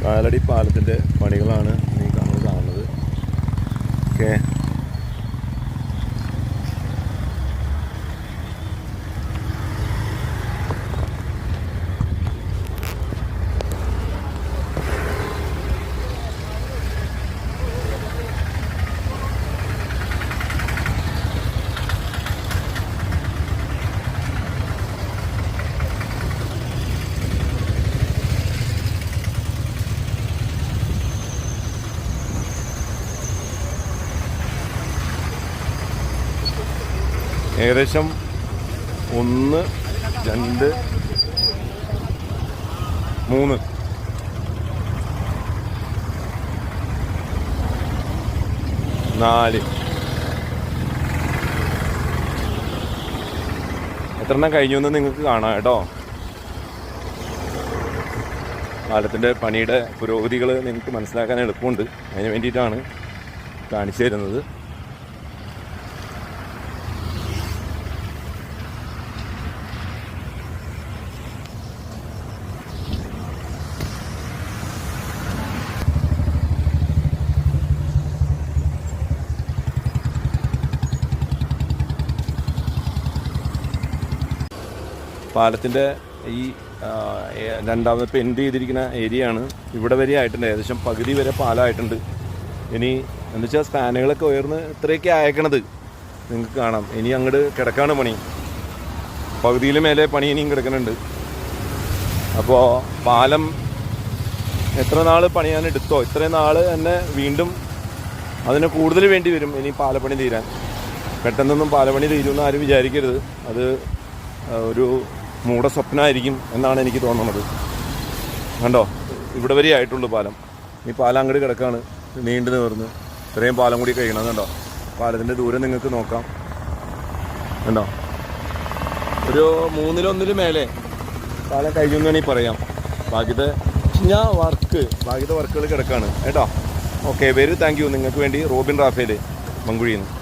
കാലടി പാലത്തിൻ്റെ പണികളാണ് നമ്മൾ കാണുന്നത്. ഓക്കെ, ഏകദേശം 1, 2, 3 4 എത്രണ്ണം കഴിഞ്ഞു എന്ന് നിങ്ങൾക്ക് കാണാം കേട്ടോ. പാലത്തിൻ്റെ പണിയുടെ പുരോഗതികൾ നിങ്ങൾക്ക് മനസ്സിലാക്കാൻ എളുപ്പമുണ്ട്. അതിന് വേണ്ടിയിട്ടാണ് കാണിച്ചു തരുന്നത്. പാലത്തിൻ്റെ ഈ രണ്ടാമത് പെയിൻറ്റ് ചെയ്തിരിക്കുന്ന ഏരിയയാണ്. ഇവിടെ വരെ ആയിട്ടുണ്ട്, ഏകദേശം പകുതി വരെ പാലമായിട്ടുണ്ട്. ഇനി എന്ന് വെച്ചാൽ സ്പാനുകളൊക്കെ ഉയർന്ന് ഇത്രയൊക്കെ അയക്കണത് നിങ്ങൾക്ക് കാണാം. ഇനി അങ്ങോട്ട് കിടക്കാണ് പണി, പകുതിയിൽ മേലെ പണി ഇനിയും കിടക്കുന്നുണ്ട്. അപ്പോൾ പാലം എത്ര നാൾ പണിയാൻ എടുത്തോ ഇത്രയും നാൾ തന്നെ വീണ്ടും അതിന് കൂടുതൽ വേണ്ടി വരും ഇനി പാലപ്പണി തീരാൻ. പെട്ടെന്നൊന്നും പാലപ്പണി തീരുമെന്ന് ആരും വിചാരിക്കരുത്. അത് ഒരു മൂഢസ്വപ്നമായിരിക്കും എന്നാണ് എനിക്ക് തോന്നുന്നത്. കണ്ടോ, ഇവിടെ വരെ ആയിട്ടുള്ളൂ പാലം. ഈ പാലം അങ്ങോട്ട് കിടക്കാണ്, നീണ്ടു നിവർന്ന്. ഇത്രയും പാലം കൂടി കഴിയണം. കണ്ടോ, പാലത്തിൻ്റെ ദൂരം നിങ്ങൾക്ക് നോക്കാം. കണ്ടോ, ഒരു 1/3 മേലെ പാലം കഴിഞ്ഞു എന്ന് വേണമെങ്കിൽ പറയാം. ബാക്കിത്തെ വർക്കുകൾ കിടക്കാണ് കേട്ടോ. Okay, thank you. നിങ്ങൾക്ക് വേണ്ടി റോബിൻ റാഫേൽ മങ്കുഴിയിൽ നിന്ന്.